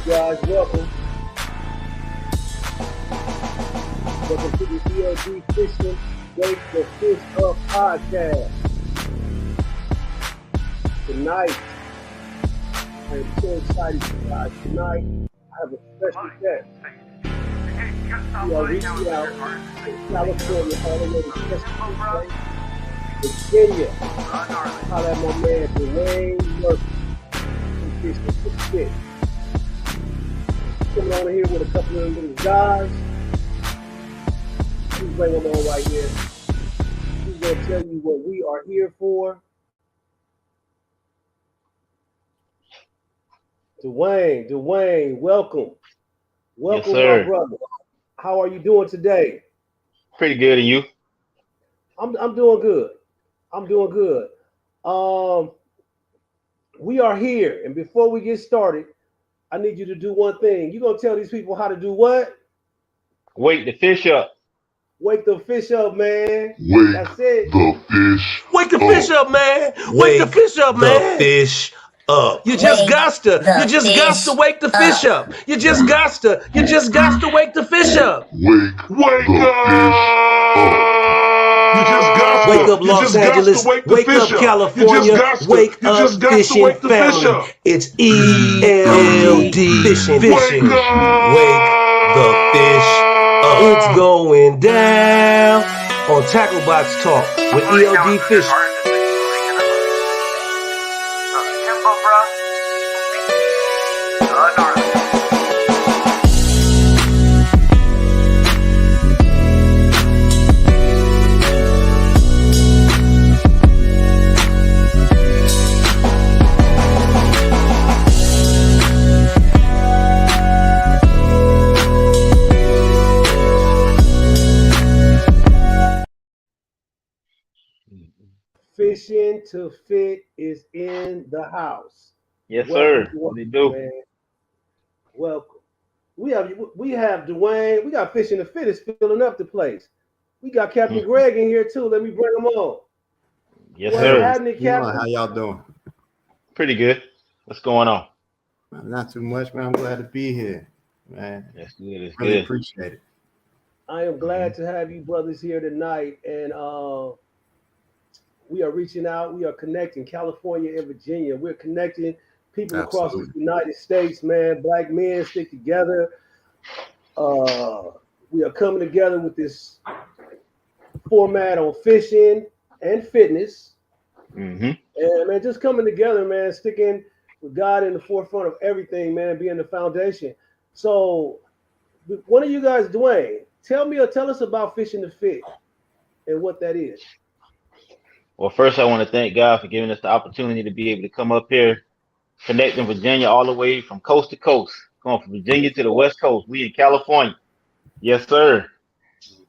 guys, welcome. Welcome to the ELD Fishing Wake the Fish Up podcast. Tonight, I am so excited for you guys. Tonight, I have a special guest. We are reaching out to California, all the way to Chesapeake, Virginia. Holla at my man, Dwain Murphy from Fishin2Fit. Coming on here with a couple of little guys. He's bring them on right here. He's going to tell you what we are here for. Dwain, welcome. Welcome, yes, sir. my brother. How are you doing today? Pretty good, and you? I'm doing good. We are here, and before we get started, I need you to do one thing. You're gonna tell these people how to do what? Wake the fish up. Wake the fish up, man. That's it. Wake the fish up, man. Wake the fish up, man. Fish up. You just got to wake the fish up. You just got to wake the fish up. Wake up. Wake up, Los Angeles. Wake up, California. Wake up, fishing family. It's ELD Fishing. Wake the fish up. It's going down on Tackle Box Talk with ELD Fishing. Fishin2Fit is in the house. Yes, sir. What do you do? Man. Welcome. We have Dwain. We got Fishin2Fit is filling up the place. We got Captain Greg in here too. Let me bring him on. Yes, sir. How y'all doing? Pretty good. What's going on? Not too much, man. I'm glad to be here, man. That's good. It's really good. Appreciate it. I am glad to have you brothers here tonight, and we are reaching out. We are connecting California and Virginia. We're connecting people across the United States, man. Black men stick together. We are coming together with this format on fishing and fitness. Mm-hmm. And, man, just coming together, man, sticking with God in the forefront of everything, man, being the foundation. So one of you guys, Dwain, tell us about Fishin2Fit and what that is. Well, first, I want to thank God for giving us the opportunity to be able to come up here, connecting Virginia all the way from coast to coast, going from Virginia to the West Coast. We in California. Yes, sir.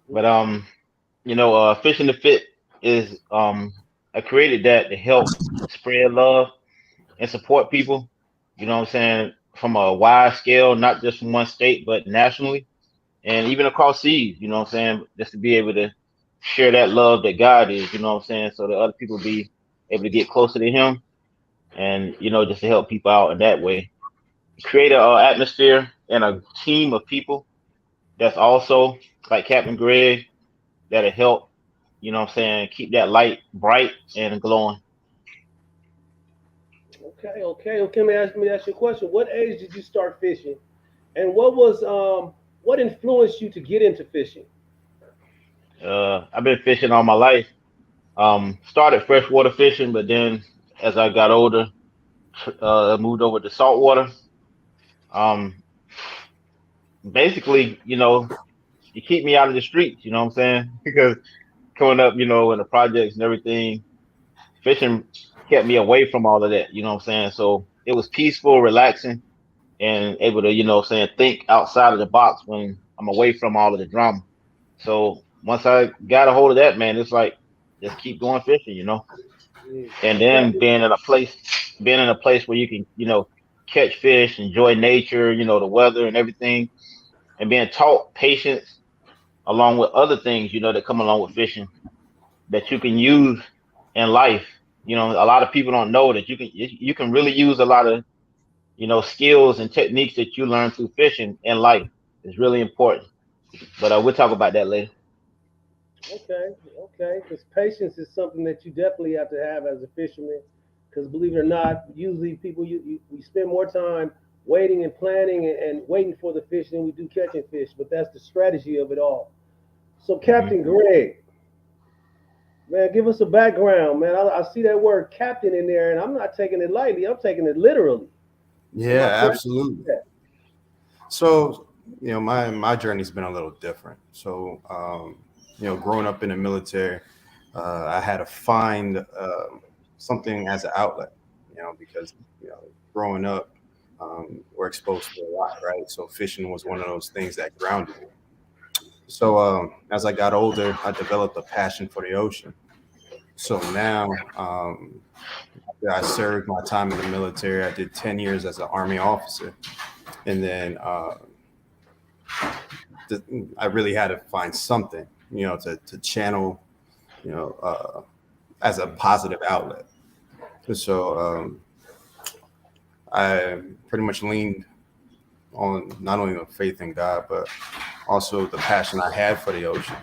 But, Fishin2Fit is, I created that to help spread love and support people, you know what I'm saying, from a wide scale, not just from one state, but nationally, and even across seas, you know what I'm saying, just to be able to share that love that God is, you know what I'm saying, so that other people be able to get closer to him and, just to help people out in that way. Create an atmosphere and a team of people that's also like Captain Greg that'll help, you know what I'm saying, keep that light bright and glowing. Okay. Let me ask you a question. What age did you start fishing? And what influenced you to get into fishing? I've been fishing all my life. Started freshwater fishing, but then as I got older, moved over to saltwater. Basically, you keep me out of the streets, you know what I'm saying? Because coming up, in the projects and everything, fishing kept me away from all of that, you know what I'm saying? So it was peaceful, relaxing, and able to, think outside of the box when I'm away from all of the drama. So once I got a hold of that, man, it's like just keep going fishing, and then being in a place where you can, catch fish, enjoy nature, the weather and everything, and being taught patience along with other things, that come along with fishing that you can use in life. A lot of people don't know that you can really use a lot of skills and techniques that you learn through fishing and life is really important. But we'll talk about that later. Okay, okay. Because patience is something that you definitely have to have as a fisherman. Because believe it or not, usually people we spend more time waiting and planning and waiting for the fish than we do catching fish. But that's the strategy of it all. So, Hmm. Captain Greg, man, give us a background, man. I see that word captain in there, and I'm not taking it lightly. I'm taking it literally. Am I Yeah, correct? absolutely. So, my journey's been a little different. So, growing up in the military, I had to find something as an outlet, because, growing up, we're exposed to a lot, right? So fishing was one of those things that grounded me. So as I got older, I developed a passion for the ocean. So now, after I served my time in the military. I did 10 years as an Army officer. And then I really had to find something, to channel, as a positive outlet. So I pretty much leaned on not only the faith in God, but also the passion I had for the ocean.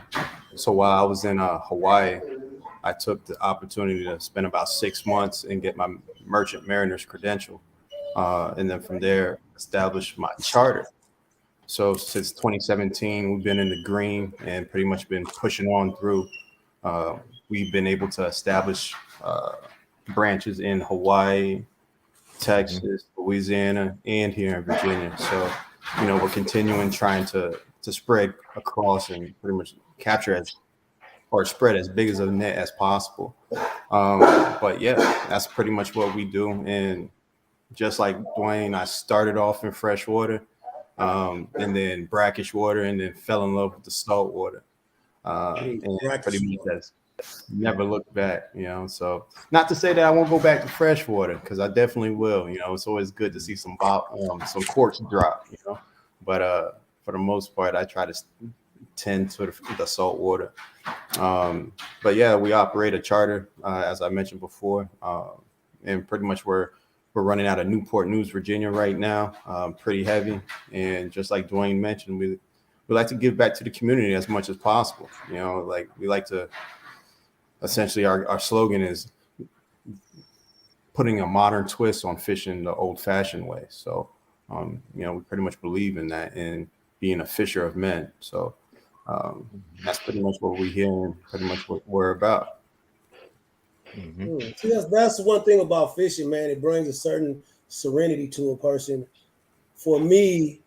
So while I was in Hawaii, I took the opportunity to spend about 6 months and get my merchant mariner's credential. And then from there, established my charter. So since 2017, we've been in the green and pretty much been pushing on through. We've been able to establish branches in Hawaii, Hmm. Texas, Louisiana, and here in Virginia. So, we're continuing trying to spread across and pretty much capture or spread as big as a net as possible. But yeah, that's pretty much what we do. And just like Dwain, I started off in freshwater, and then brackish water, and then fell in love with the salt water. And pretty much that's never looked back, So not to say that I won't go back to freshwater, because I definitely will. It's always good to see some some corks drop, But for the most part, I try to tend to the salt water. But yeah, we operate a charter, as I mentioned before, and pretty much we're running out of Newport News, Virginia right now, pretty heavy. And just like Dwain mentioned, we like to give back to the community as much as possible. Like we like to essentially our slogan is putting a modern twist on fishing the old fashioned way. So, we pretty much believe in that and being a fisher of men. So that's pretty much what we hear and pretty much what we're about. Hmm. See, that's one thing about fishing, man. It brings a certain serenity to a person. For me,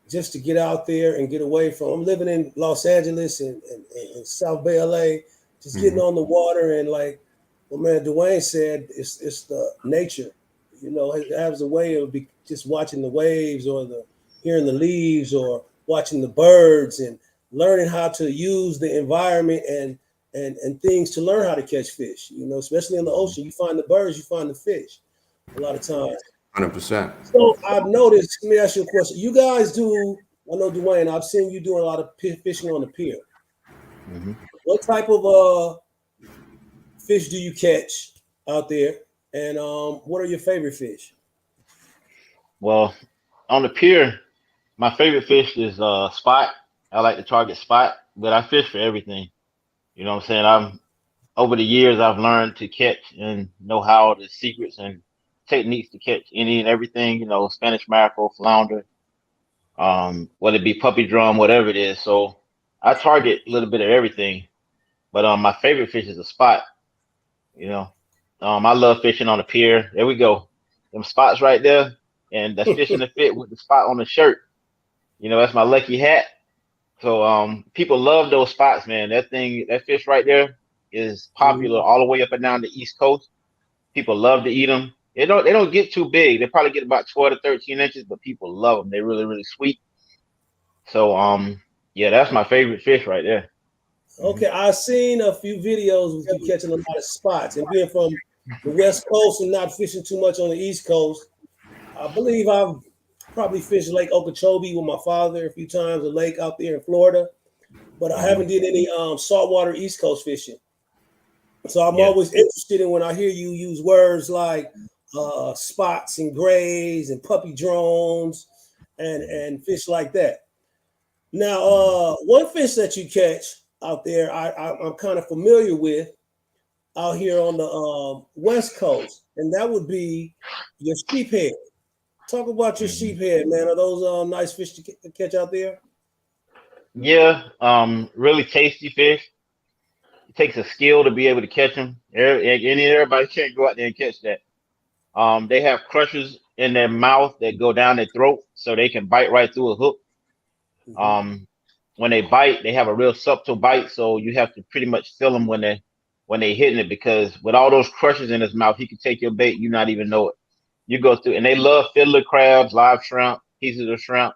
just to get out there and get away from, I'm living in Los Angeles and South Bay, LA, just getting on the water and like, well, man, Dwain said, it's the nature, it has a way of just watching the waves or hearing the leaves or watching the birds and learning how to use the environment and things to learn how to catch fish, especially in the ocean. You find the birds, you find the fish a lot of times. 100%. So I've noticed, let me ask you a question. You guys do, I know Dwain, I've seen you doing a lot of fishing on the pier. Hmm. What type of fish do you catch out there? And what are your favorite fish? Well, on the pier, my favorite fish is spot. I like to target spot, but I fish for everything. You know what I'm saying? Over the years I've learned to catch and know how the secrets and techniques to catch any and everything, Spanish mackerel, flounder, whether it be puppy drum, whatever it is. So I target a little bit of everything. But my favorite fish is a spot, you know. I love fishing on the pier. There we go. Them spots right there. And that's Fishin2Fit with the spot on the shirt. That's my lucky hat. So people love those spots, man. That fish right there is popular all the way up and down the East Coast. People love to eat them. They don't get too big. They probably get about 12 to 13 inches, but people love them. They're really, really sweet. So yeah, that's my favorite fish right there. Okay, I've seen a few videos with you catching a lot of spots, and being from the West Coast and not fishing too much on the East Coast, I believe I've probably fished Lake Okeechobee with my father a few times, a lake out there in Florida, but I haven't did any saltwater East Coast fishing. So I'm always interested in when I hear you use words like spots and grays and puppy drones and fish like that. Now, one fish that you catch out there, I'm kind of familiar with out here on the West Coast, and that would be your sheephead. Talk about your sheephead, man. Are those nice fish to catch out there? Yeah, really tasty fish. It takes a skill to be able to catch them. Everybody can't go out there and catch that. They have crushers in their mouth that go down their throat, so they can bite right through a hook. When they bite, they have a real subtle bite, so you have to pretty much feel them when they hitting it, because with all those crushers in his mouth, he can take your bait, you not even know it. You go through, and they love fiddler crabs, live shrimp, pieces of shrimp,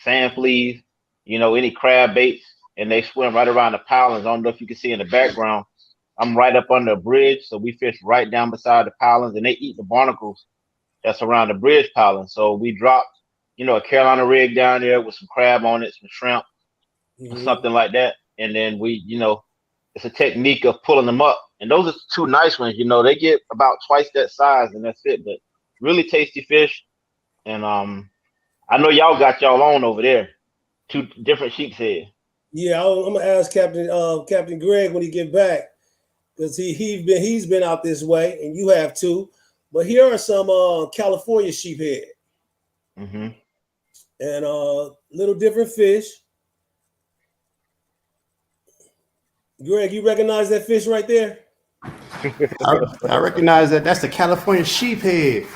sand fleas, any crab baits, and they swim right around the pilings. I don't know if you can see in the background. I'm right up under a bridge, so we fish right down beside the pilings, and they eat the barnacles that's around the bridge piling. So we dropped, a Carolina rig down there with some crab on it, some shrimp, something like that. And then we, it's a technique of pulling them up. And those are two nice ones. They get about twice that size, and that's it. But really tasty fish. And I know y'all got y'all own over there. 2 different sheep's head. Yeah, I'm gonna ask Captain Greg when he get back, because he's been out this way, and you have too. But here are some California sheephead, and little different fish. Greg, you recognize that fish right there? I recognize that. That's the California sheephead.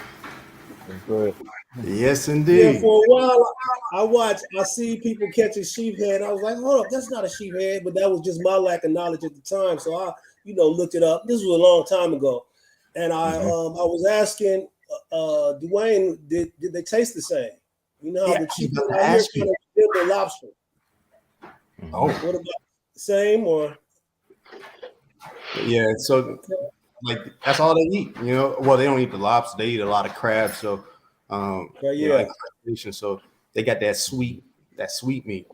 Good. Yes, indeed. Yeah, for a while, I see people catching sheephead. I was like, hold up, that's not a sheephead, but that was just my lack of knowledge at the time. So I, looked it up. This was a long time ago, and I was asking Dwain, did they taste the same? How the sheephead out here kind of resemble lobster. Oh, what about the same or? Yeah, so like that's all they eat. Well, they don't eat the lobster; they eat a lot of crabs. So, so they got that sweet meat.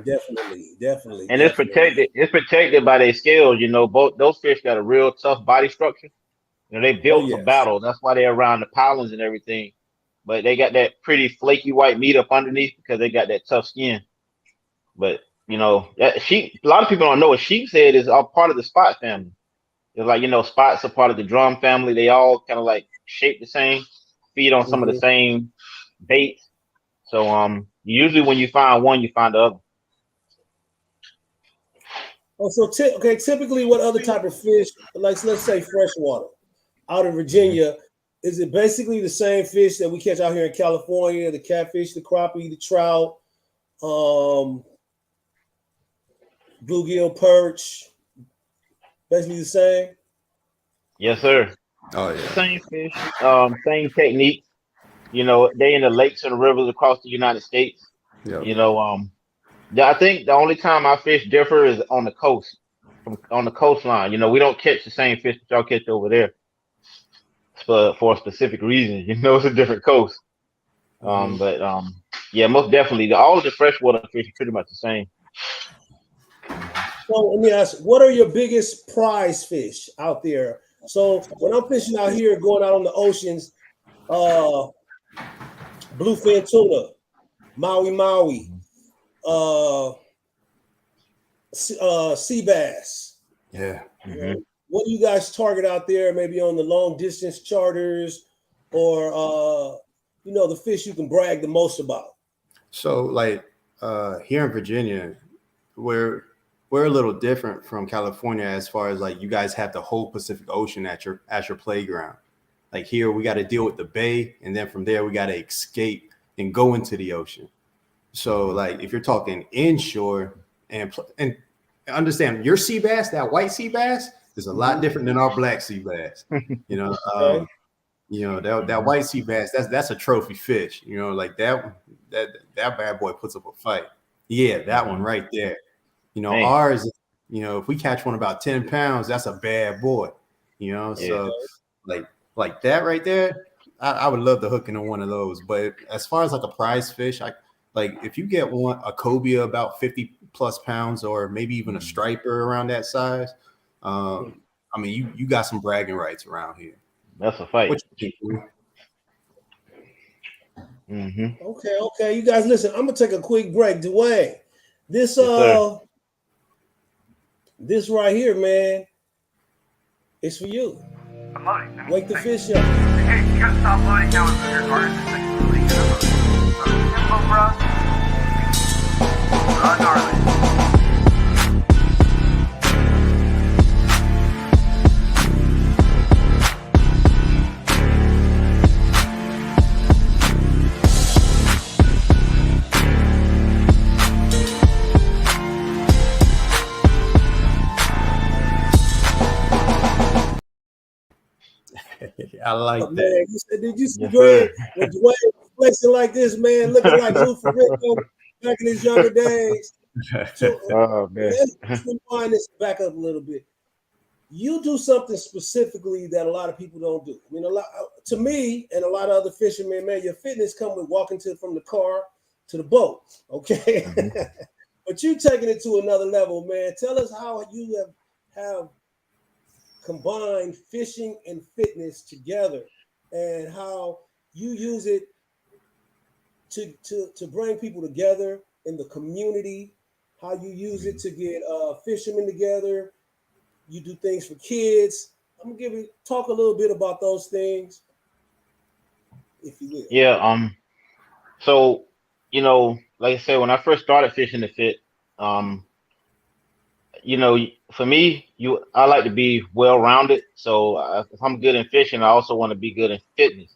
Definitely. And it's protected. It's protected by their scales. Both those fish got a real tough body structure. They built for battle. That's why they're around the pilings and everything. But they got that pretty flaky white meat up underneath because they got that tough skin. But that sheep. A lot of people don't know a sheep's head is all part of the spot family. It's like spots are part of the drum family. They all kind of like shape the same, feed on some of the same baits. So usually when you find one, you find the other. Oh, so typically, what other type of fish, like let's say freshwater, out in Virginia, is it basically the same fish that we catch out here in California? The catfish, the crappie, the trout, bluegill, perch, basically the same? Yes, sir. Oh yeah. Same fish, same technique. They in the lakes and the rivers across the United States. Yeah. I think the only time our fish differ is on the coast, on the coastline. We don't catch the same fish that y'all catch over there for a specific reason. It's a different coast. But yeah, most definitely, all of the freshwater fish are pretty much the same. So let me ask, what are your biggest prize fish out there? So when I'm fishing out here, going out on the oceans, bluefin tuna, Maui, sea bass. Yeah. What do you guys target out there? Maybe on the long distance charters, or the fish you can brag the most about? So like here in Virginia, we're a little different from California as far as like you guys have the whole Pacific Ocean at your playground. Like here we got to deal with the bay, and then from there we got to escape and go into the ocean. So like if you're talking inshore and understand your sea bass, that white sea bass is a lot different than our black sea bass. That white sea bass, that's a trophy fish. Like that bad boy puts up a fight. Yeah, that one right there. Ours, if we catch one about 10 pounds, that's a bad boy. So like that right there, I would love to hook into one of those. But as far as like a prize fish, if you get a cobia about 50 plus pounds, or maybe even a striper around that size, you got some bragging rights around here. That's a fight. Okay. You guys listen, I'm gonna take a quick break. Dwain, this Yes, this right here, man, it's for you. I'm loading. Wake the fish up. Hey, you gotta stop loading now with your card. Info, bro. Gnarly. I like that. Man, you said, did you see Yes, Dwain? sir. When Dwain was flexing like this, man, looking like Lou Ferrigno back in his younger days. So Oh man. let's rewind this back up a little bit. You do something specifically that a lot of people don't do. I mean, to me and a lot of other fishermen, man, your fitness come with walking from the car to the boat, okay? Mm-hmm. But you taking it to another level, man. Tell us how you have combined fishing and fitness together, and how you use it to bring people together in the community. How you use it to get fishermen together. You do things for kids. I'm gonna talk a little bit about those things, if you will. Yeah. So, like I said, when I first started Fishin2Fit, for me, I like to be well-rounded. So if I'm good in fishing, I also want to be good in fitness.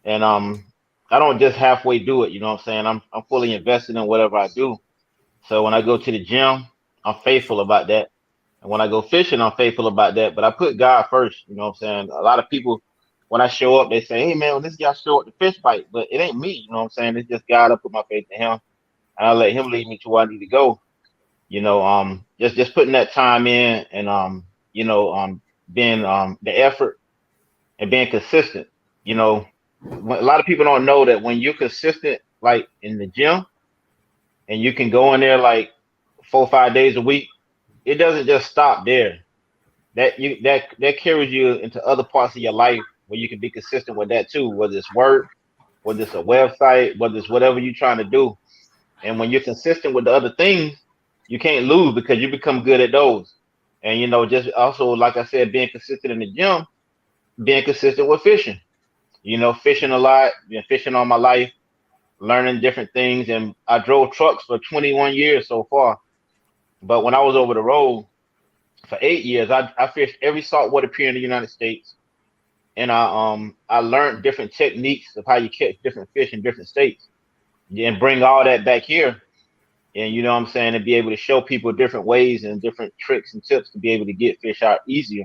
And I don't just halfway do it. You know what I'm saying? I'm fully invested in whatever I do. So when I go to the gym, I'm faithful about that. And when I go fishing, I'm faithful about that. But I put God first. You know what I'm saying? A lot of people, when I show up, they say, "Hey man, when this guy show up, the fish bite," but it ain't me. You know what I'm saying? It's just God. I put my faith in Him, and I let Him lead me to where I need to go. Just putting that time in, and being the effort and being consistent. You know, a lot of people don't know that when you're consistent, like in the gym, and you can go in there like 4 or 5 days a week, it doesn't just stop there. That carries you into other parts of your life where you can be consistent with that too, whether it's work, whether it's a website, whether it's whatever you're trying to do. And when you're consistent with the other things, you can't lose because you become good at those. And just also, like I said, being consistent in the gym, being consistent with fishing. Fishing a lot, been fishing all my life, learning different things. And I drove trucks for 21 years so far. But when I was over the road for 8 years, I fished every saltwater pier in the United States. And I learned different techniques of how you catch different fish in different states and bring all that back here. And you know what I'm saying, and be able to show people different ways and different tricks and tips to be able to get fish out easier.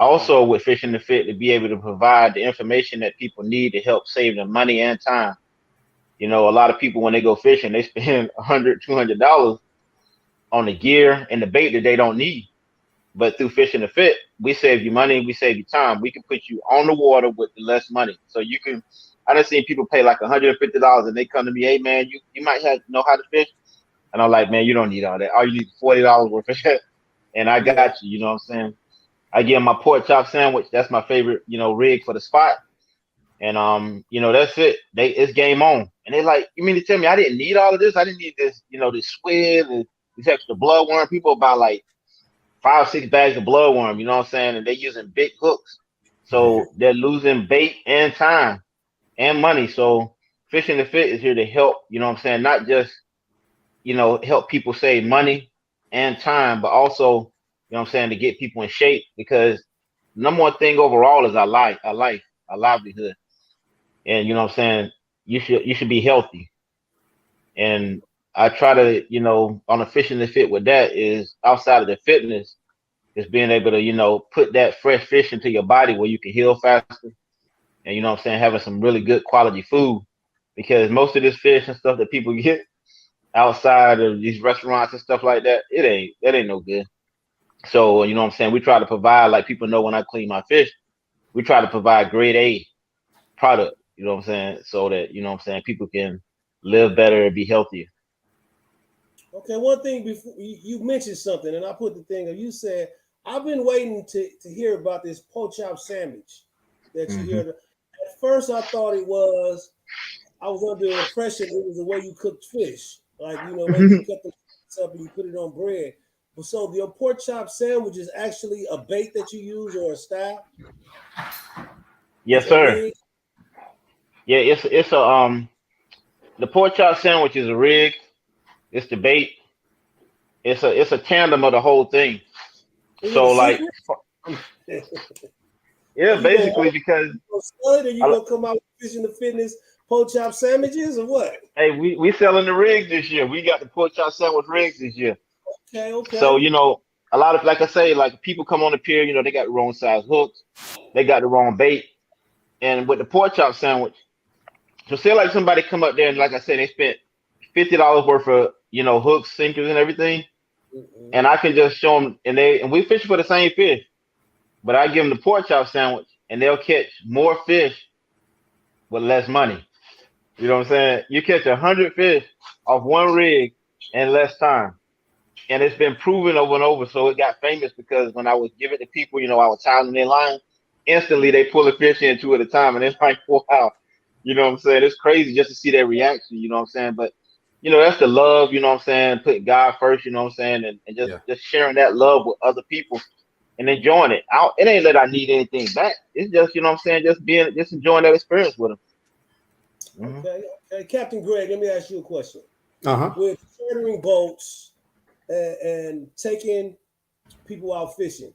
Also with Fishin2Fit, to be able to provide the information that people need to help save them money and time. A lot of people when they go fishing, they spend $100, $200 on the gear and the bait that they don't need. But through Fishin2Fit, we save you money, we save you time. We can put you on the water with less money. So I done seen people pay like $150 and they come to me, "Hey man, you might know how to fish." And I'm like, "Man, you don't need all that. All you need is $40 worth of that." And I got you, you know what I'm saying? I give them my pork chop sandwich. That's my favorite, rig for the spot. And that's it. It's game on. And they like, "You mean to tell me I didn't need all of this? I didn't need this, this squid and this extra bloodworm." People buy like 5 or 6 bags of bloodworm, you know what I'm saying? And they're using big hooks. So they're losing bait and time and money. So Fishin2Fit is here to help, you know what I'm saying? Not just, help people save money and time, but also, you know what I'm saying, to get people in shape, because number one thing overall is our livelihood. And you know what I'm saying, you should be healthy. And I try to, on a Fishin2Fit with that is outside of the fitness, is being able to, put that fresh fish into your body where you can heal faster. And you know what I'm saying, having some really good quality food. Because most of this fish and stuff that people get outside of these restaurants and stuff like that, that ain't no good. So, you know what I'm saying, we try to provide, like people know when I clean my fish, we try to provide grade A product, you know what I'm saying, so that, you know what I'm saying, people can live better and be healthier. Okay, one thing before you mentioned something, and I put the thing. You said, "I've been waiting to hear about this pork chop sandwich." that you hear. At first, I thought I was under the impression it was the way you cooked fish, like when you cut them up and you put it on bread. But so the pork chop sandwich is actually a bait that you use or a style. Yes, sir. Yeah, it's a the pork chop sandwich is a rig. It's the bait. It's a tandem of the whole thing. Is So it like, yeah, basically because you gonna come out with Fishin2Fitness pork chop sandwiches or what? Hey, we selling the rigs this year. We got the pork chop sandwich rigs this year. Okay. So a lot of, like I say, like people come on the pier, they got the wrong size hooks, they got the wrong bait, and with the pork chop sandwich, so say like somebody come up there and like I said, they spent $50 worth of hooks, sinkers, and everything, and I can just show them, and we fish for the same fish, but I give them the pork chop sandwich, and they'll catch more fish with less money. You know what I'm saying? You catch 100 fish off one rig in less time. And it's been proven over and over. So it got famous because when I was giving it to people, I was tying their line, instantly they pull a fish in 2 at a time. And it's like, wow, you know what I'm saying? It's crazy just to see their reaction, you know what I'm saying? But, that's the love, you know what I'm saying? Putting God first, you know what I'm saying? And just sharing that love with other people and enjoying it. It ain't that I need anything back. It's just, you know what I'm saying? Just enjoying that experience with them. Okay, Captain Greg, let me ask you a question. With chartering boats and taking people out fishing,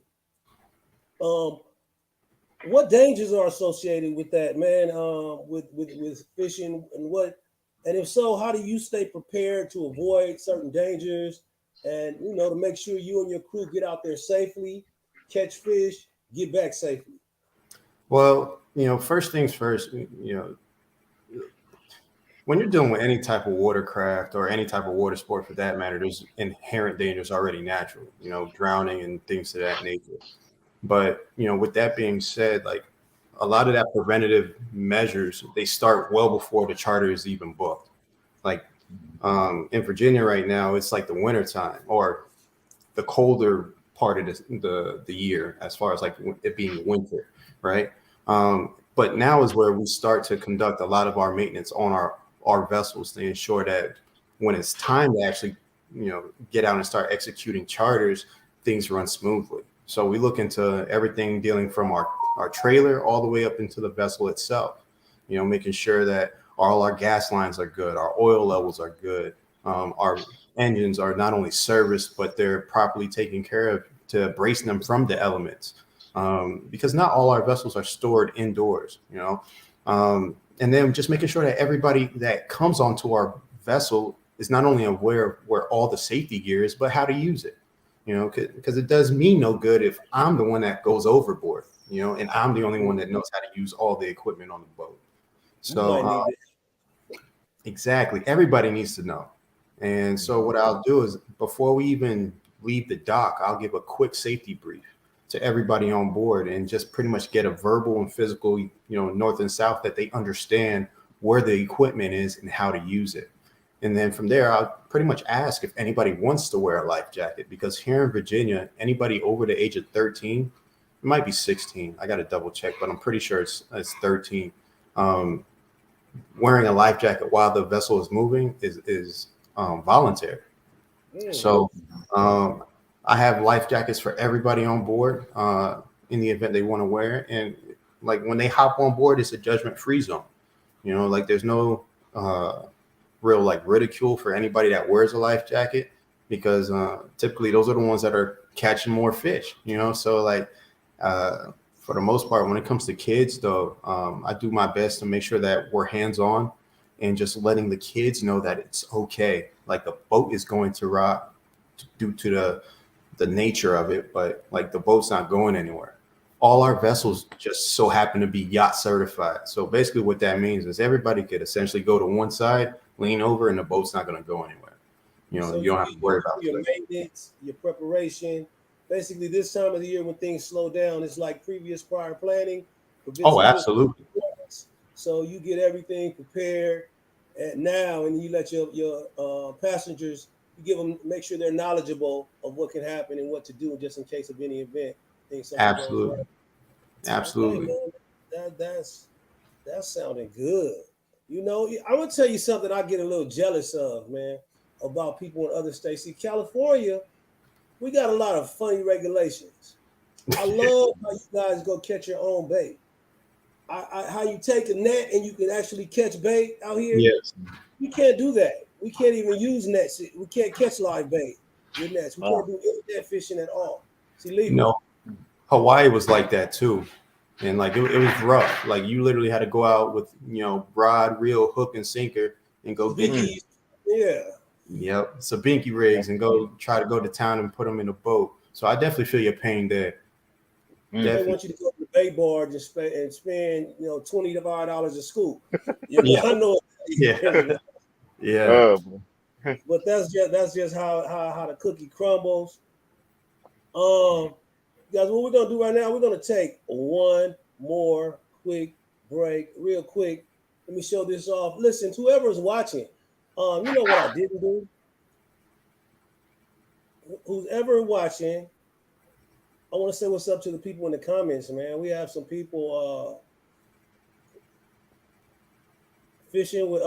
what dangers are associated with that, man? With fishing, and if so, how do you stay prepared to avoid certain dangers and to make sure you and your crew get out there safely, catch fish, get back safely? Well, first things first, when you're dealing with any type of watercraft or any type of water sport for that matter, there's inherent dangers already natural, drowning and things of that nature. But, with that being said, like a lot of that preventative measures, they start well before the charter is even booked. Like in Virginia right now, it's like the winter time or the colder part of the year as far as like it being winter, right? But now is where we start to conduct a lot of our maintenance on our vessels to ensure that when it's time to actually, get out and start executing charters, things run smoothly. So we look into everything dealing from our trailer all the way up into the vessel itself, making sure that all our gas lines are good, our oil levels are good, our engines are not only serviced, but they're properly taken care of to brace them from the elements. Because not all our vessels are stored indoors, and then just making sure that everybody that comes onto our vessel is not only aware of where all the safety gear is, but how to use it, because it does me no good if I'm the one that goes overboard, and I'm the only one that knows how to use all the equipment on the boat. So exactly, everybody needs to know. And so what I'll do is before we even leave the dock, I'll give a quick safety brief to everybody on board and just pretty much get a verbal and physical, north and south, that they understand where the equipment is and how to use it. And then from there, I'll pretty much ask if anybody wants to wear a life jacket, because here in Virginia, anybody over the age of 13, it might be 16. I got to double check, but I'm pretty sure it's 13. Wearing a life jacket while the vessel is moving is voluntary. So I have life jackets for everybody on board in the event they want to wear it. And like when they hop on board, it's a judgment-free zone. Like there's no real like ridicule for anybody that wears a life jacket, because typically those are the ones that are catching more fish, So like for the most part, when it comes to kids though, I do my best to make sure that we're hands-on and just letting the kids know that it's okay. Like the boat is going to rock due to the nature of it, but like the boat's not going anywhere. All our vessels just so happen to be yacht certified. So basically what that means is everybody could essentially go to one side, lean over, and the boat's not going to go anywhere. So you don't have to worry about your maintenance, your preparation. Basically this time of the year when things slow down, it's like prior planning. Oh, absolutely. So you get everything prepared now, and you let your passengers, you give them, make sure they're knowledgeable of what can happen and what to do just in case of any event. Absolutely. Absolutely. Okay, That's sounding good. You know, I'm gonna tell you something I get a little jealous of, man, about people in other states. See, California, we got a lot of funny regulations. I love how you guys go catch your own bait. How you take a net and you can actually catch bait out here. Yes. We can't do that. We can't even use nets. We can't catch live bait with nets. We can't do any net fishing at all. See, legal. Hawaii was like that too. And like it was rough. Like you literally had to go out with, rod, reel, hook, and sinker and go get Binkies. Yeah. Yep. Sabinky rigs and go try to go to town and put them in a boat. So I definitely feel your pain there. They want you to go to the bait barge and spend $25 a scoop. I know. Yeah. Yeah. But that's just how the cookie crumbles. Guys, what we're gonna do right now, we're gonna take one more quick break, real quick. Let me show this off. Listen, whoever's watching, you know what I didn't do? Who's ever watching, I want to say what's up to the people in the comments, man. We have some people fishing with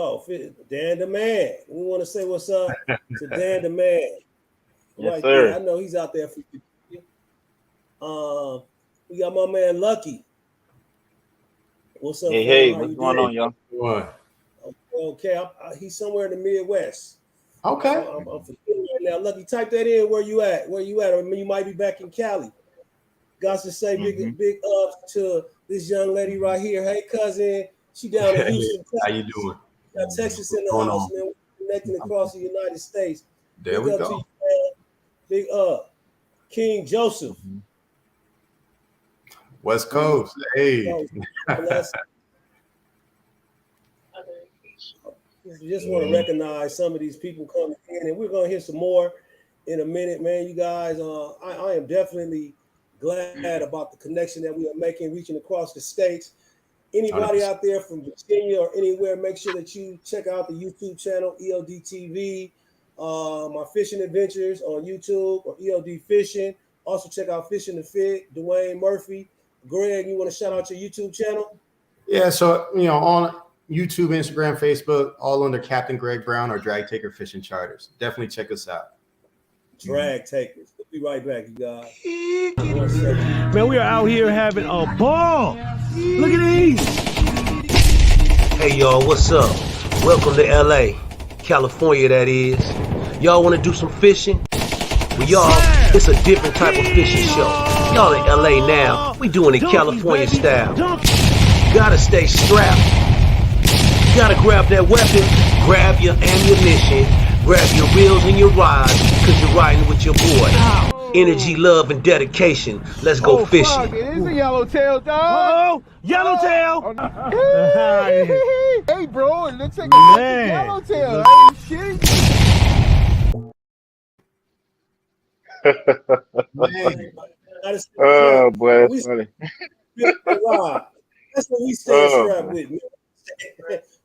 Dan the Man. We want to say what's up to Dan the Man. Yes, sir. There. I know he's out there for you. We got my man Lucky. What's up? Hey, what's going on, y'all? What? Okay, he's somewhere in the Midwest. Okay. I'm forgetting right now. Lucky, type that in. Where you at? Or you might be back in Cali. Got to say big ups to this young lady right here. Hey, cousin. She down in Houston. How you doing? Got Texas in the house, man. We're connecting across the United States. There we go. Big King Joseph. West Coast. Hey. Just want to recognize some of these people coming in, and we're going to hear some more in a minute, man. You guys, I am definitely glad about the connection that we are making, reaching across the states. Anybody 100%. Out there from Virginia or anywhere, make sure that you check out the YouTube channel, ELD TV, my fishing adventures on YouTube or ELD Fishing. Also check out Fishin2Fit, Dwain Murphy. Greg, you want to shout out your YouTube channel? Yeah, so, on YouTube, Instagram, Facebook, all under Captain Greg Brown or Drag Taker Fishing Charters. Definitely check us out. Drag Takers. We'll be right back, you guys. Man, we are out here having a ball. Look at these. Hey, y'all, what's up? Welcome to LA, California, that is. Y'all want to do some fishing? Well, y'all, it's a different type of fishing show. Y'all in LA now. We doing it California style. You gotta stay strapped. You gotta grab that weapon, grab your ammunition, grab your reels and your rods, cause you're riding with your boy. Energy, love, and dedication. Let's go fishing. Fuck, it is a yellowtail, dog. Yellowtail. Hey, bro, it looks like a yellowtail. I ain't shit. Oh boy, that's funny. That's what we stay strapped with, man.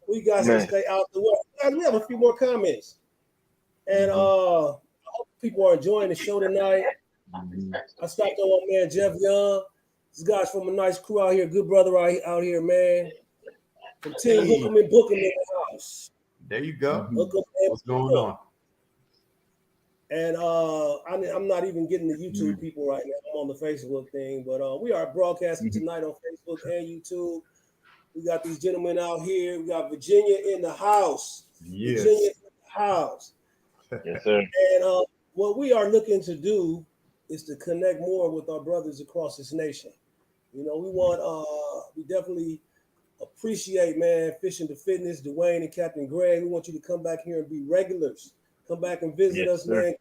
We got to stay out the way. We have a few more comments, and I hope people are enjoying the show tonight. I stopped on my man Jeff Young. This guy's from a nice crew out here, good brother out here, man. From Team Hook 'em and Book 'em in the house. There you go. What's going on? And I'm not even getting the YouTube people right now. I'm on the Facebook thing, but we are broadcasting tonight on Facebook and YouTube. We got these gentlemen out here. We got Virginia in the house. Yes. Virginia in the house. Yes, sir. And what we are looking to do is to connect more with our brothers across this nation. We definitely appreciate, man, Fishin2Fitness, Dwain and Captain Greg. We want you to come back here and be regulars. Come back and visit us, sir. man.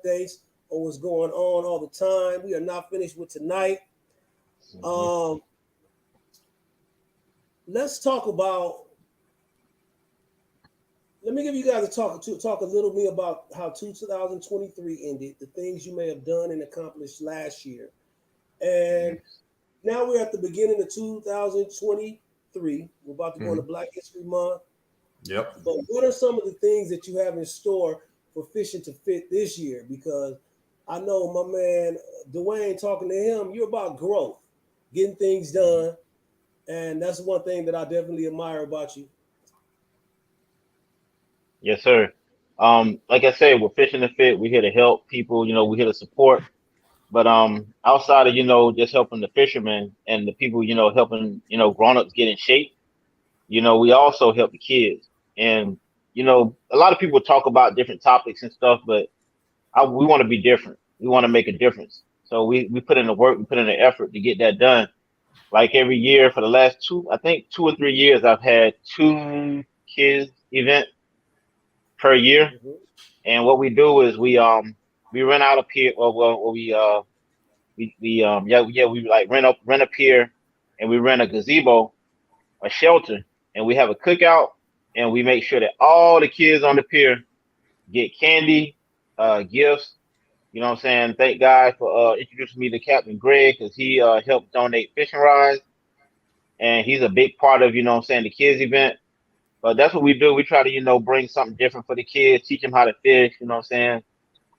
Updates on what's going on all the time. We are not finished with tonight. Let's talk about. Let me give you guys a talk a little bit about how 2023 ended, the things you may have done and accomplished last year, and now we're at the beginning of 2023. We're about to go into Black History Month. Yep. But what are some of the things that you have in store for Fishin2Fit this year? Because I know my man Dwain, talking to him, you're about growth, getting things done. And that's one thing that I definitely admire about you. Yes, sir. Like I said, we're Fishin2Fit. We're here to help people. We're here to support. But outside of just helping the fishermen and the people, helping grown-ups get in shape, we also help the kids. And a lot of people talk about different topics and stuff, but we want to be different. We want to make a difference. So we put in the work, we put in the effort to get that done. Like every year for the last 2 or 3 years, I've had 2 kids event per year. Mm-hmm. And what we do is we rent out a pier. Well, we like rent a pier, and we rent a gazebo, a shelter, and we have a cookout, and we make sure that all the kids on the pier get candy, gifts. You know what I'm saying? Thank God for introducing me to Captain Greg, because he helped donate fishing rods, and he's a big part of the kids event. But that's what we do. We try to bring something different for the kids, teach them how to fish. You know what I'm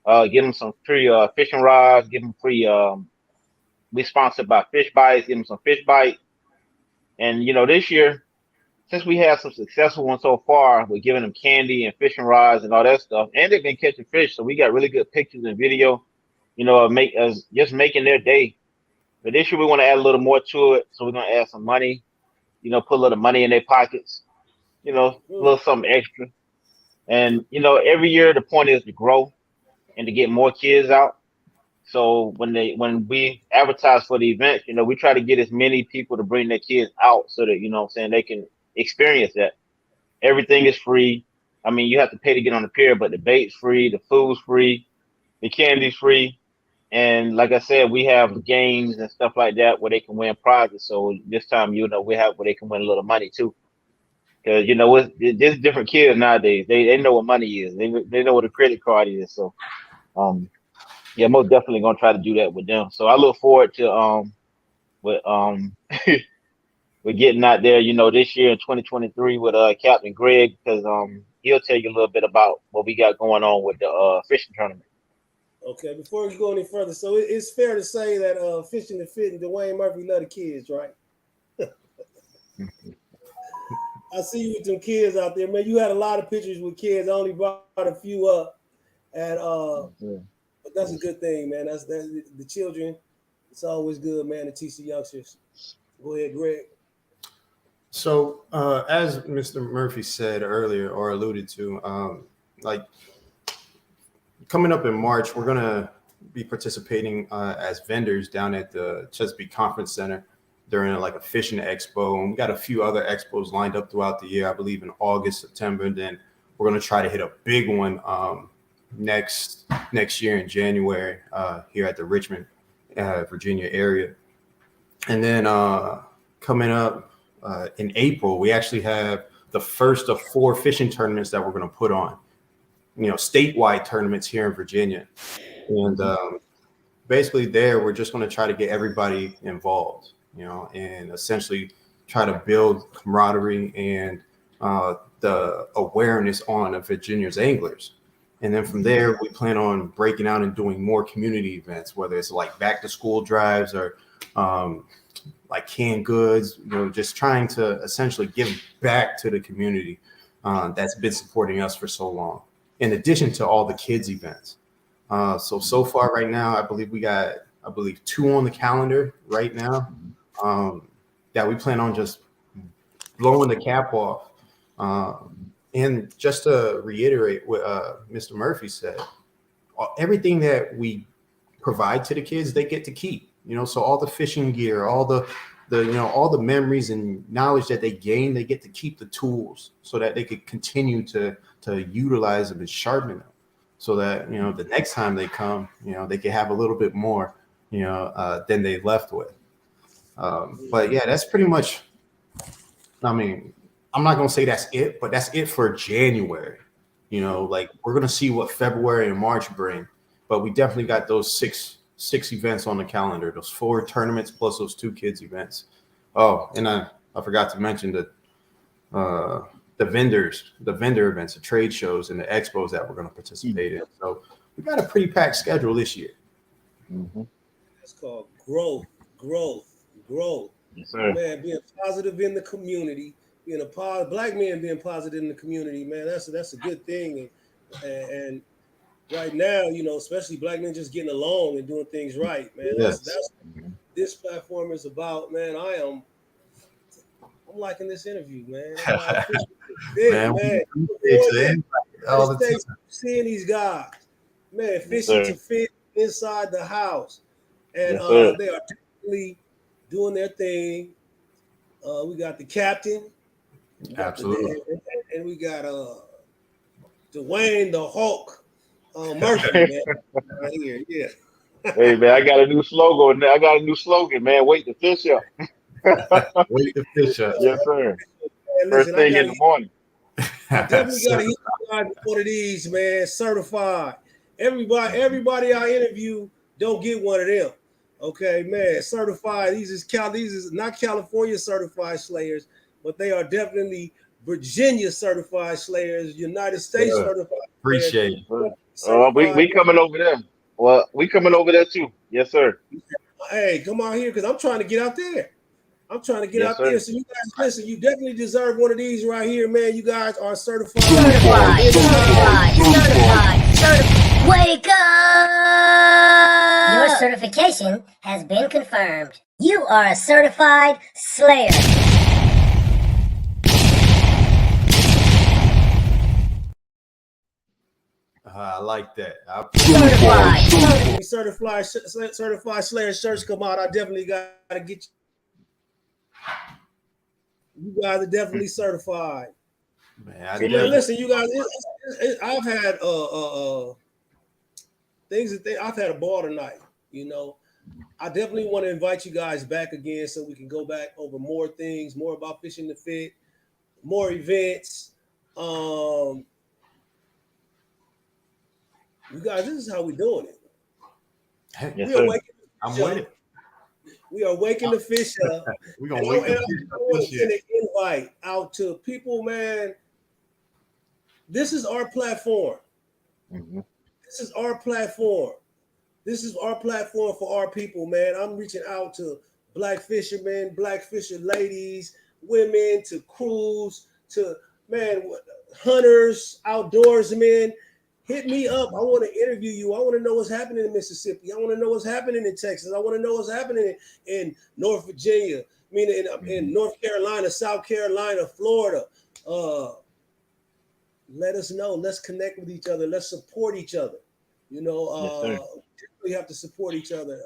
saying? Give them some free fishing rods, give them free. We sponsored by Fish Bites, give them some fish bites. And this year, since we had some successful ones so far, we're giving them candy and fishing rods and all that stuff, and they've been catching fish. So we got really good pictures and video, of just making their day. But this year we want to add a little more to it, so we're gonna add some money, put a little money in their pockets, a little something extra. And every year the point is to grow and to get more kids out. So when we advertise for the events, we try to get as many people to bring their kids out so that they can experience that. Everything is free. I mean, you have to pay to get on the pier, but the bait's free, the food's free, the candy's free. And like I said, we have games and stuff like that where they can win prizes. So this time, we have where they can win a little money too. Because there's different kids nowadays. They know what money is. They know what a credit card is. So yeah, most definitely gonna try to do that with them. So I look forward to with we're getting out there, this year in 2023 with Captain Greg, because he'll tell you a little bit about what we got going on with the fishing tournament. Okay, before we go any further, so it's fair to say that Fishin2Fit and Dwain Murphy love the kids, right? I see you with them kids out there, man. You had a lot of pictures with kids. I only brought a few up, and but that's a good thing, man. That's the children. It's always good, man, to teach the youngsters. Go ahead, Greg. So, as Mr. Murphy said earlier or alluded to, like coming up in March, we're going to be participating as vendors down at the Chesapeake Conference Center during like a fishing expo. And we got a few other expos lined up throughout the year, I believe in August, September. And then we're going to try to hit a big one next year in January here at the Richmond, Virginia area. And then coming up in April, we actually have the first of 4 fishing tournaments that we're going to put on, statewide tournaments here in Virginia. And basically there, we're just going to try to get everybody involved, and essentially try to build camaraderie and the awareness on Virginia's anglers. And then from there, we plan on breaking out and doing more community events, whether it's like back to school drives or like canned goods, just trying to essentially give back to the community that's been supporting us for so long, in addition to all the kids events. So far right now, I believe we got, 2 on the calendar right now that we plan on just blowing the cap off. And just to reiterate what Mr. Murphy said, everything that we provide to the kids, they get to keep. So all the fishing gear, all the all the memories and knowledge that they gain, they get to keep the tools so that they could continue to utilize them and sharpen them, so that the next time they come, they can have a little bit more, than they left with. But yeah, that's pretty much. I mean, I'm not gonna say that's it, but that's it for January. Like we're gonna see what February and March bring, but we definitely got those six events on the calendar, those 4 tournaments plus those 2 kids events. Oh, and I forgot to mention that the vendor events, the trade shows, and the expos that we're going to participate in. So we got a pretty packed schedule this year. It's called growth. Yes, sir. Man, being positive in the community, being black men being positive in the community, man, that's a good thing. And right now, you know, especially black men just getting along and doing things right, man. Yes. That's this platform is about, man. I'm liking this interview, man. I'm like, Man, man. all the time. Seeing these guys, man, Fishin2Fit inside the house, and they are definitely doing their thing. We got the captain, Absolutely, and we got Dwain the Hulk Murphy, man, right here. Yeah. Hey man, I got a new slogan. I got a new slogan, man. Wait to fish up. wait to fish up. Yes, sir. Man, First listen, thing in the morning. I definitely got to hit one of these, man. Certified. Everybody I interview don't get one of them. Okay, man. Certified. These is not California certified slayers, but they are definitely Virginia certified slayers, United States certified. Appreciate it. We coming over there. Well, we coming over there too. Yes, sir. Hey, come out here because I'm trying to get out there. I'm trying to get out there. So you guys, listen, you definitely deserve one of these right here, man. You guys are certified. Certified. Wake up! Your certification has been confirmed. You are a certified slayer. I like that. Certified Slayer shirts come out. I definitely got to get you. You guys are definitely certified. Man, listen, you guys. I've had things that I've had a ball tonight. You know, I definitely want to invite you guys back again so we can go back over more things, more about Fishin2Fit, more events. You guys, this is how we're doing it. Yes, sir. I'm with it. We are waking the fish up. We're going to wake the fish up. An invite out to people, man. This is our platform. Mm-hmm. This is our platform. This is our platform for our people, man. I'm reaching out to black fishermen, black fisher ladies, women, to crews, to, man, hunters, outdoorsmen. Hit me up. I want to interview you. I want to know what's happening in Mississippi. I want to know what's happening in Texas. I want to know what's happening in North Virginia. I mean, in North Carolina, South Carolina, Florida. Let us know. Let's connect with each other. Let's support each other. You know, we have to support each other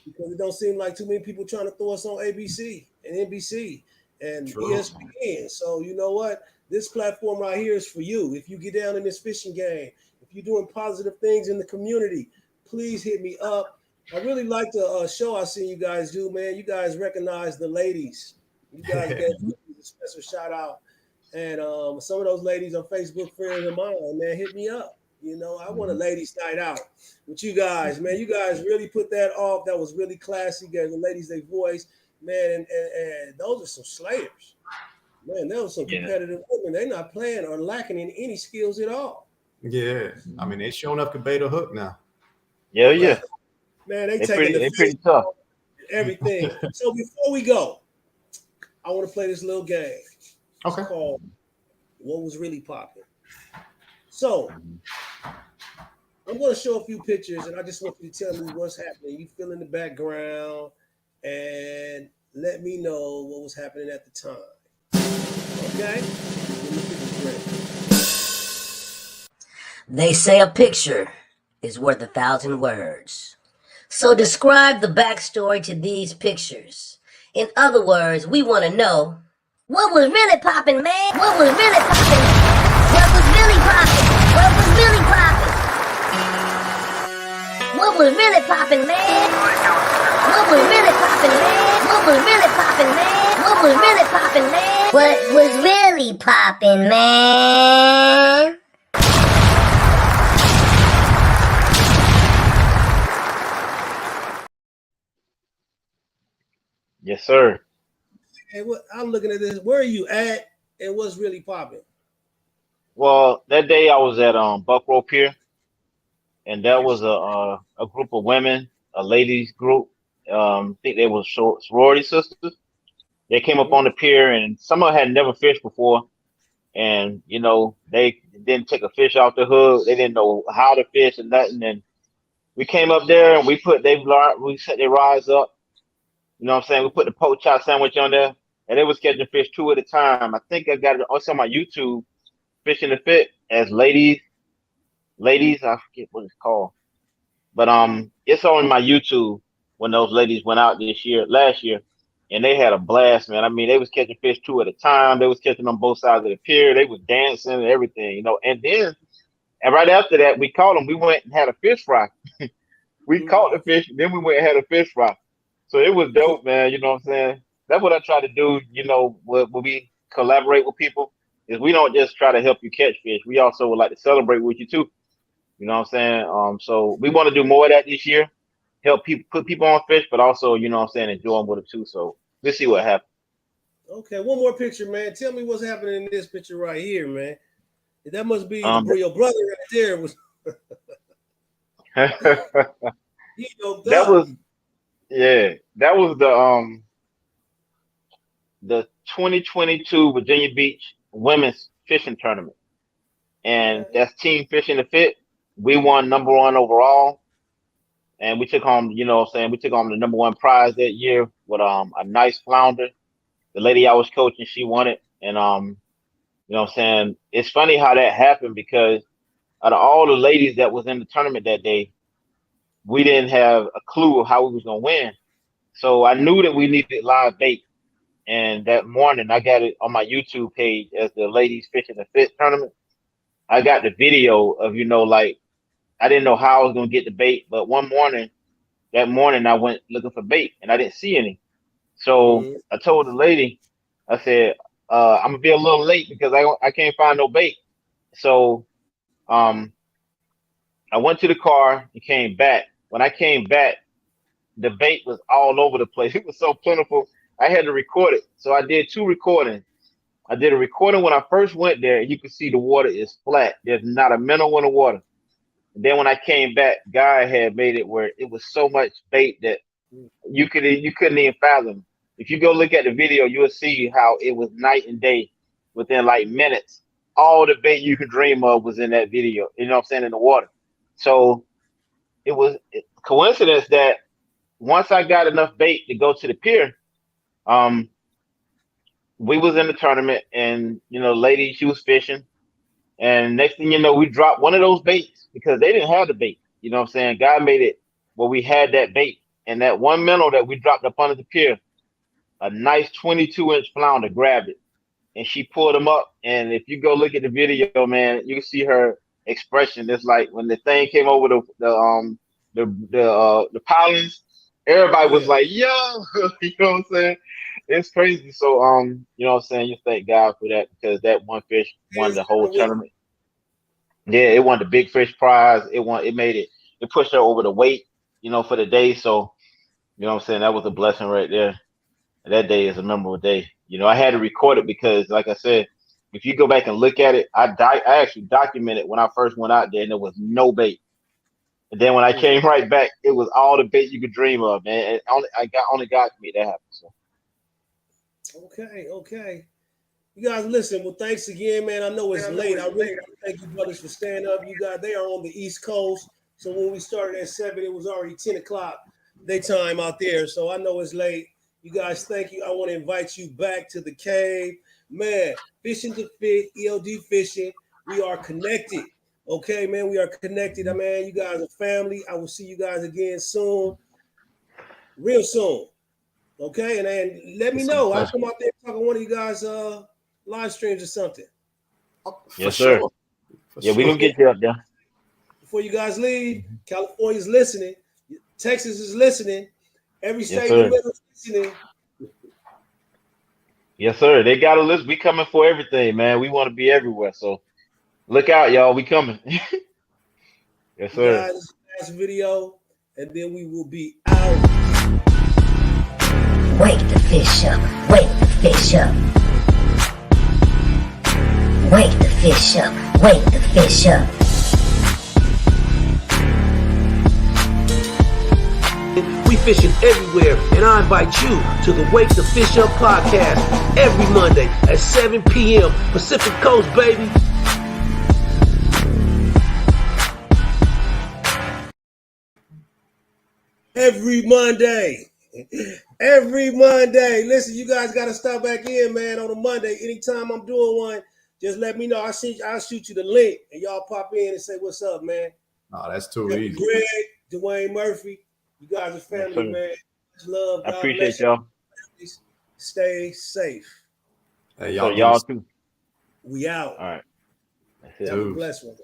because it don't seem like too many people trying to throw us on ABC and NBC and ESPN. So you know what? This platform right here is for you. If you get down in this fishing game, if you're doing positive things in the community, please hit me up. I really like the show I seen you guys do, man. You guys recognize the ladies. You guys get a special shout out. And some of those ladies on Facebook, friends of mine, man, hit me up. You know, I want a ladies' night out with you guys, man. You guys really put that off. That was really classy. Gave the ladies their voice, man. And those are some slayers. Man, there was some competitive women. They're not playing or lacking in any skills at all. Yeah. I mean, they showing up to bait a hook now. Yeah. Man, they pretty tough. Everything. So before we go, I want to play this little game. Okay. It's called What Was Really Popping. So I'm going to show a few pictures, and I just want you to tell me what's happening. You fill in the background and let me know what was happening at the time. Okay? They say a picture is worth 1,000 words. So describe the backstory to these pictures. In other words, we want to know what was really popping, man. What was really popping? What was really popping? What was really popping? What was really popping, man? What was really popping, man? What was really popping, man? What was really popping, man? What was really popping, man? Yes, sir. Hey, I'm looking at this. Where are you at, and what's really popping? Well, that day I was at Buckrow Pier, and that was a group of women, a ladies group, think they were sorority sisters. They came up on the pier, and some of them had never fished before. And, you know, they didn't take a fish off the hook. They didn't know how to fish and nothing. And we came up there and we set their rods up. You know what I'm saying? We put the pork chop sandwich on there, and they was catching fish 2 at a time. I think I got it also on my YouTube, Fishin2Fit, as ladies, I forget what it's called. But it's on my YouTube when those ladies went out last year, and they had a blast, man. I mean, they was catching fish 2 at a time. They was catching on both sides of the pier. They was dancing and everything, you know. And then, and right after that, we caught them. We went and had a fish fry. We caught the fish, then we went and had a fish fry. So it was dope, man. You know what I'm saying? That's what I try to do, you know, when we collaborate with people, is we don't just try to help you catch fish. We also would like to celebrate with you too. You know what I'm saying? So we want to do more of that this year. Help people, put people on fish, but also, you know what I'm saying, enjoy them with it too. So we'll see what happens. Okay, one more picture, man. Tell me what's happening in this picture right here, man. That must be your brother right there. Was that was the 2022 Virginia Beach Women's Fishing Tournament, and that's Team Fishin2Fit. We won #1 overall, and we took home, you know what I'm saying, we took home the #1 prize that year with a nice flounder. The lady I was coaching, she won it, and you know what I'm saying, it's funny how that happened, because out of all the ladies that was in the tournament that day, we didn't have a clue of how we was gonna win. So I knew that we needed live bait. And that morning, I got it on my YouTube page as the ladies Fishin2Fit tournament. I got the video of, you know, like, I didn't know how I was going to get the bait. But that morning, I went looking for bait, and I didn't see any. So I told the lady, I said, I'm going to be a little late because I can't find no bait. So I went to the car and came back. When I came back, the bait was all over the place. It was so plentiful. I had to record it. So I did 2 recordings. I did a recording when I first went there. You can see the water is flat. There's not a minnow in the water. And then when I came back, Guy had made it where it was so much bait that you couldn't even fathom. If you go look at the video, you'll see how it was night and day within like minutes. All the bait you could dream of was in that video, you know what I'm saying, in the water. So it was a coincidence that once I got enough bait to go to the pier, we was in the tournament, and, you know, lady, she was fishing, and next thing you know, we dropped one of those baits because they didn't have the bait. You know what I'm saying? God made it where we had that bait, and that one minnow that we dropped up under the pier, a nice 22-inch flounder grabbed it, and she pulled him up. And if you go look at the video, man, you can see her expression. It's like when the thing came over the pilings, everybody was like, yo, you know what I'm saying? It's crazy. So, you know what I'm saying? You thank God for that, because that one fish won the whole tournament. Yeah, it won the big fish prize. It pushed her over the weight, you know, for the day. So, you know what I'm saying? That was a blessing right there. And that day is a memorable day. You know, I had to record it because, like I said, if you go back and look at it, I actually documented when I first went out there and there was no bait. And then when I came right back, it was all the bait you could dream of, man. And only God can make that happen. So. Okay. You guys listen. Well, thanks again, man. I know it's late. I really thank you brothers for staying up. You guys, they are on the East Coast. So when we started at 7, it was already 10 o'clock daytime out there. So I know it's late. You guys, thank you. I want to invite you back to the cave. Man, Fishin2Fit, ELD Fishing. We are connected. Okay, man, we are connected. Man, you guys are family. I will see you guys again soon. Real soon. Okay, and then let me know. I'll come out there and talk on one of you guys' live streams or something. Yes, sir. Yeah, we're going to get you up there. Before you guys leave, California's listening. Texas is listening. Every state in the middle is listening. Yes, sir. They got a list. We coming for everything, man. We want to be everywhere. So look out, y'all. We coming. Yes, sir. Guys, last video, and then we will be out. Wake the fish up. Wake the fish up. Wake the fish up. Wake the fish up. We fishing everywhere, and I invite you to the Wake the Fish Up podcast every Monday at 7 p.m. Pacific Coast, baby. Every Monday. Every Monday. Listen, you guys got to stop back in, man, on a Monday. Anytime I'm doing one, just let me know. I'll shoot you the link, and y'all pop in and say, what's up, man? Oh, that's too easy. Greg, Dwain Murphy, you guys are family, man. Much love. I God appreciate bless y'all. Stay safe. Hey, y'all too. We out. All right. Have a blessed one.